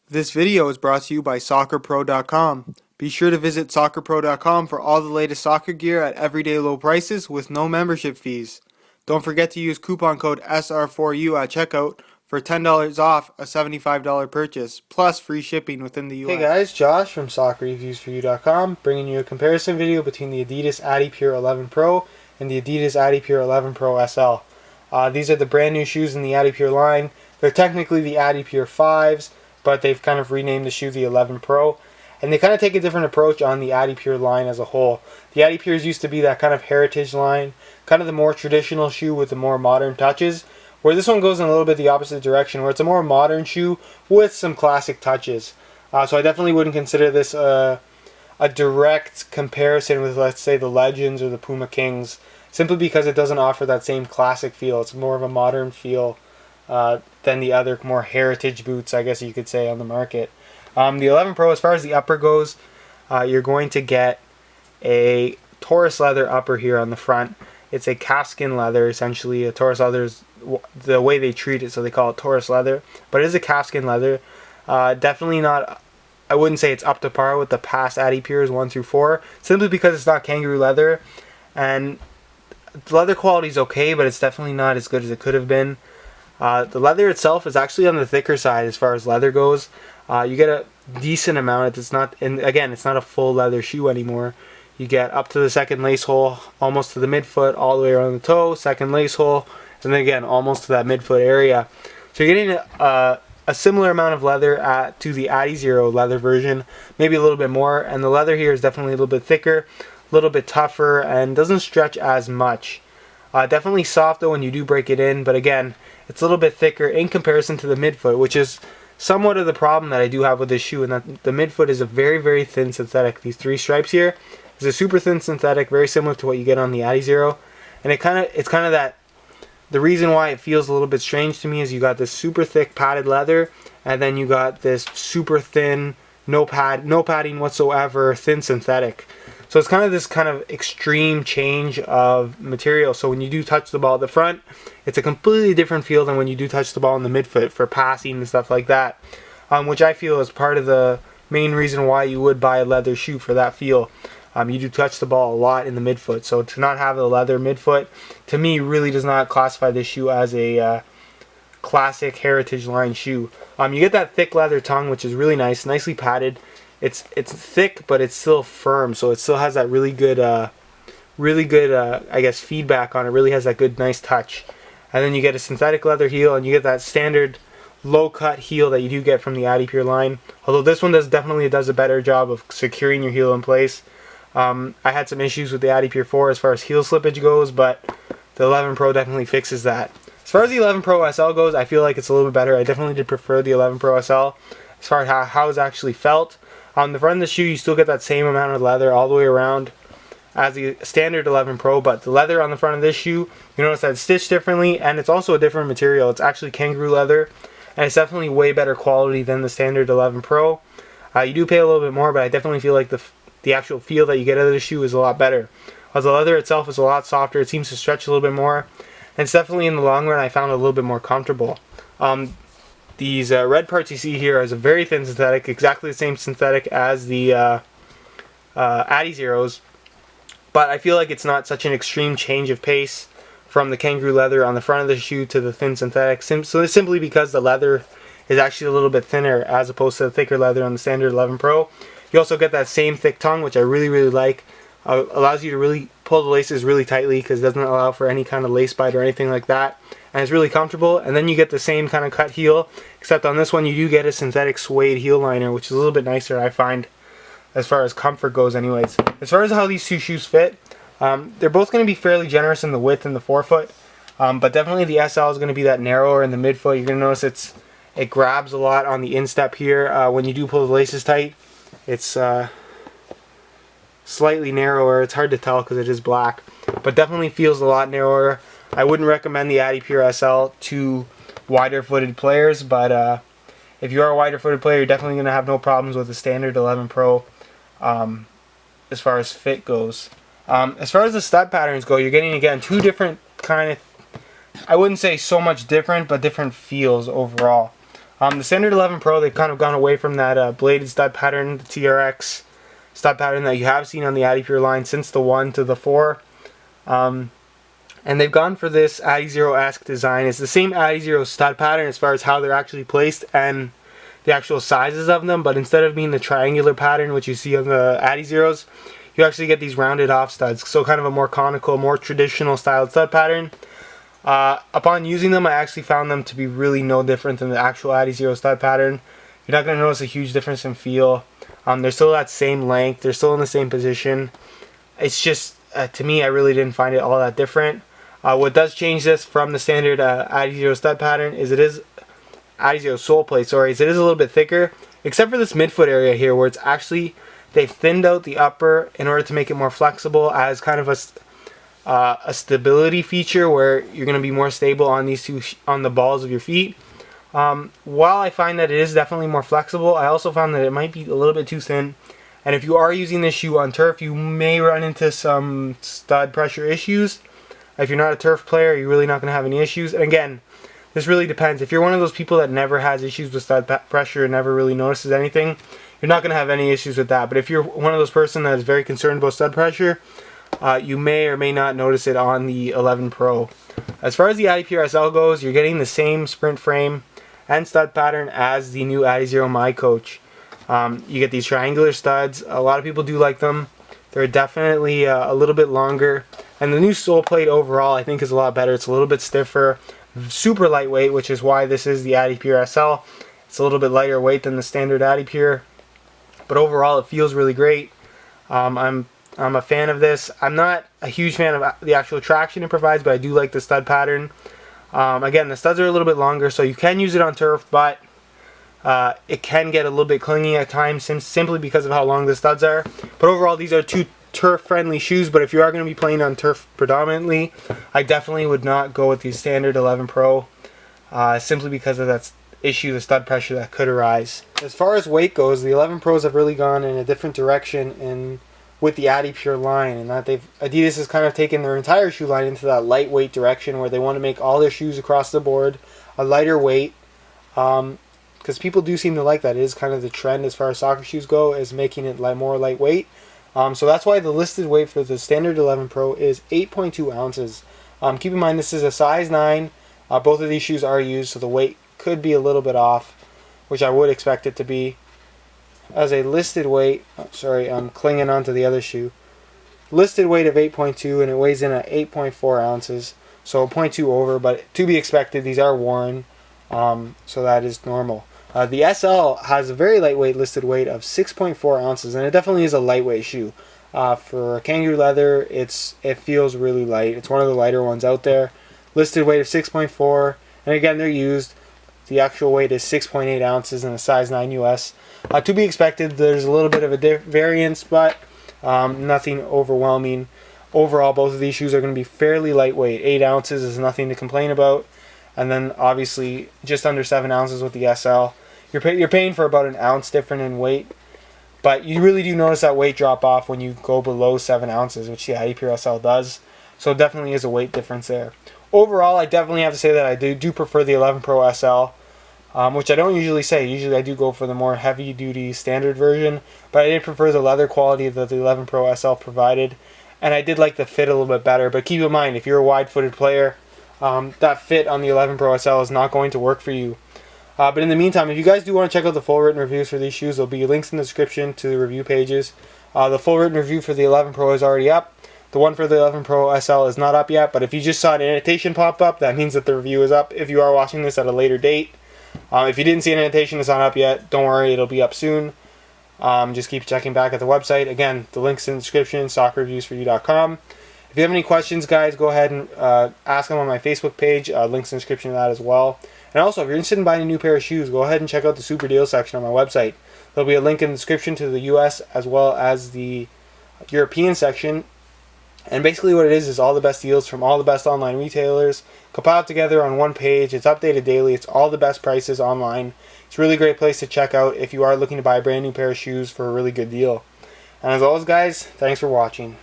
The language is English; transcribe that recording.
This video is brought to you by SoccerPro.com. Be sure to visit SoccerPro.com for all the latest soccer gear at everyday low prices with no membership fees. Don't forget to use coupon code SR4U at checkout for $10 off a $75 purchase, plus free shipping within the US. Hey guys, Josh from SoccerReviewsForYou.com, bringing you a comparison video between the Adidas adiPure 11 Pro and the Adidas adiPure 11 Pro SL. These are the brand new shoes in the adiPure line. They're technically the adiPure 5s, but they've kind of renamed the shoe the 11 Pro, and they kind of take a different approach on the adiPure line as a whole. The adiPures used to be that kind of heritage line, kind of the more traditional shoe with the more modern touches, where this one goes in a little bit the opposite direction, where it's a more modern shoe with some classic touches. So I definitely wouldn't consider this a direct comparison with, let's say, the Legends or the Puma Kings, simply because it doesn't offer that same classic feel. It's more of a modern feel than the other more heritage boots, I guess you could say, on the market. The 11 Pro, as far as the upper goes, you're going to get a Taurus leather upper here on the front. It's a calfskin leather, essentially. A Taurus leather is the way they treat it, so they call it Taurus leather. But it is a calfskin leather. Definitely not, I wouldn't say it's up to par with the past adiPures 1 through 4, simply because it's not kangaroo leather. And the leather quality is okay, but it's definitely not as good as it could have been. The leather itself is actually on the thicker side as far as leather goes. You get a decent amount. It's not, and again, it's not a full leather shoe anymore. You get up to the second lace hole, almost to the midfoot, all the way around the toe, second lace hole, and then again, almost to that midfoot area. So you're getting a similar amount of leather to the adiZero leather version, maybe a little bit more, and the leather here is definitely a little bit thicker, a little bit tougher, and doesn't stretch as much. Definitely soft though when you do break it in, but again, it's a little bit thicker in comparison to the midfoot, which is somewhat of the problem that I do have with this shoe, and that the midfoot is a very, very thin synthetic. These three stripes here is a super thin synthetic, very similar to what you get on the adiZero, and it's kind of that. The reason why it feels a little bit strange to me is you got this super thick padded leather, and then you got this super thin, no padding whatsoever, thin synthetic. So it's kind of this kind of extreme change of material. So when you do touch the ball at the front, it's a completely different feel than when you do touch the ball in the midfoot for passing and stuff like that, which I feel is part of the main reason why you would buy a leather shoe for that feel. You do touch the ball a lot in the midfoot, so to not have a leather midfoot, to me, really does not classify this shoe as a classic heritage line shoe. You get that thick leather tongue, which is really nice, nicely padded. It's thick, but it's still firm, so it still has that really good, I guess, feedback on it. Really has that good, nice touch. And then you get a synthetic leather heel, and you get that standard low-cut heel that you do get from the adiPure line. Although this one definitely does a better job of securing your heel in place. I had some issues with the adiPure 4 as far as heel slippage goes, but the 11 Pro definitely fixes that. As far as the 11 Pro SL goes, I feel like it's a little bit better. I definitely did prefer the 11 Pro SL as far as how it's actually felt. On the front of the shoe, you still get that same amount of leather all the way around as the standard 11 Pro, but the leather on the front of this shoe, you notice that it's stitched differently, and it's also a different material. It's actually kangaroo leather, and it's definitely way better quality than the standard 11 Pro. You do pay a little bit more, but I definitely feel like the actual feel that you get out of the shoe is a lot better. As the leather itself is a lot softer, it seems to stretch a little bit more, and it's definitely in the long run I found it a little bit more comfortable. These red parts you see here is a very thin synthetic, exactly the same synthetic as the adiZeros, but I feel like it's not such an extreme change of pace from the kangaroo leather on the front of the shoe to the thin synthetic, simply because the leather is actually a little bit thinner as opposed to the thicker leather on the standard 11 Pro. You also get that same thick tongue, which I really, really like. Allows you to really pull the laces really tightly because it doesn't allow for any kind of lace bite or anything like that. And it's really comfortable. And then you get the same kind of cut heel, except on this one you do get a synthetic suede heel liner, which is a little bit nicer, I find, as far as comfort goes anyways. As far as how these two shoes fit, they're both going to be fairly generous in the width and the forefoot. But definitely the SL is going to be that narrower in the midfoot. You're going to notice it grabs a lot on the instep here when you do pull the laces tight. It's slightly narrower. It's hard to tell because it is black, but definitely feels a lot narrower. I wouldn't recommend the adiPure SL to wider footed players, but if you are a wider footed player, you're definitely going to have no problems with the standard 11 Pro as far as fit goes. As far as the stud patterns go, you're getting, again, two different kind of, I wouldn't say so much different, but different feels overall. The standard 11 Pro, they've kind of gone away from that bladed stud pattern, the TRX stud pattern that you have seen on the adiPure line since the 1 to the 4. And they've gone for this adizero-esque design. It's the same adizero stud pattern as far as how they're actually placed and the actual sizes of them, but instead of being the triangular pattern which you see on the adizeros, you actually get these rounded off studs, so kind of a more conical, more traditional styled stud pattern. Upon using them, I actually found them to be really no different than the actual adizero stud pattern. You're not going to notice a huge difference in feel. They're still that same length, they're still in the same position. It's just, to me, I really didn't find it all that different. What does change this from the standard adizero stud pattern is adizero sole plate, is it is a little bit thicker, except for this midfoot area here where it's actually, they've thinned out the upper in order to make it more flexible as kind of a stability feature where you're going to be more stable on these on the balls of your feet. While I find that it is definitely more flexible, I also found that it might be a little bit too thin, and if you are using this shoe on turf, you may run into some stud pressure issues. If you're not a turf player, you're really not going to have any issues. And again, this really depends. If you're one of those people that never has issues with stud pressure and never really notices anything, you're not going to have any issues with that. But if you're one of those person that is very concerned about stud pressure, you may or may not notice it on the 11 Pro. As far as the adiPure SL goes, you're getting the same sprint frame and stud pattern as the new adizero My Coach. You get these triangular studs. A lot of people do like them. They're definitely a little bit longer. And the new sole plate overall I think is a lot better. It's a little bit stiffer, super lightweight, which is why this is the adiPure SL. It's a little bit lighter weight than the standard adiPure, but overall it feels really great. I'm a fan of this. I'm not a huge fan of the actual traction it provides, but I do like the stud pattern. Again, the studs are a little bit longer, so you can use it on turf, but it can get a little bit clingy at times simply because of how long the studs are. But overall, these are two turf-friendly shoes, but if you are going to be playing on turf predominantly, I definitely would not go with the standard 11 Pro, simply because of that issue, the stud pressure that could arise. As far as weight goes, the 11 Pros have really gone in a different direction with the adiPure line, and that Adidas has kind of taken their entire shoe line into that lightweight direction where they want to make all their shoes across the board a lighter weight, because people do seem to like that. It is kind of the trend as far as soccer shoes go, is making it more lightweight. So that's why the listed weight for the standard 11 Pro is 8.2 ounces. Keep in mind this is a size 9. Both of these shoes are used, so the weight could be a little bit off, which I would expect it to be. As a listed weight, I'm clinging onto the other shoe. Listed weight of 8.2, and it weighs in at 8.4 ounces, so 0.2 over, but to be expected. These are worn, so that is normal. The SL has a very lightweight listed weight of 6.4 ounces, and it definitely is a lightweight shoe. For kangaroo leather, it feels really light. It's one of the lighter ones out there. Listed weight of 6.4, and again, they're used. The actual weight is 6.8 ounces in a size 9 US. To be expected, there's a little bit of a variance, but nothing overwhelming. Overall, both of these shoes are going to be fairly lightweight. 8 ounces is nothing to complain about. And then obviously just under 7 ounces with the SL. You're paying for about an ounce different in weight, but you really do notice that weight drop off when you go below 7 ounces, which the adiPure SL does. So it definitely is a weight difference there. Overall, I definitely have to say that I do prefer the 11 Pro SL, which I don't usually say. Usually I do go for the more heavy-duty standard version, but I did prefer the leather quality that the 11 Pro SL provided, and I did like the fit a little bit better. But keep in mind, if you're a wide-footed player, that fit on the 11 Pro SL is not going to work for you. But in the meantime, if you guys do want to check out the full written reviews for these shoes, there'll be links in the description to the review pages. The full written review for the 11 Pro is already up. The one for the 11 Pro SL is not up yet, but if you just saw an annotation pop up, that means that the review is up if you are watching this at a later date. If you didn't see an annotation, it's not up yet. Don't worry, it'll be up soon. Just keep checking back at the website. Again, the link's in the description, soccerreviewsforyou.com. If you have any questions, guys, go ahead and ask them on my Facebook page. Links in the description of that as well. And also, if you're interested in buying a new pair of shoes, go ahead and check out the super deal section on my website. There'll be a link in the description to the US as well as the European section. And basically what it is all the best deals from all the best online retailers compiled together on one page. It's updated daily. It's all the best prices online. It's a really great place to check out if you are looking to buy a brand new pair of shoes for a really good deal. And as always, guys, thanks for watching.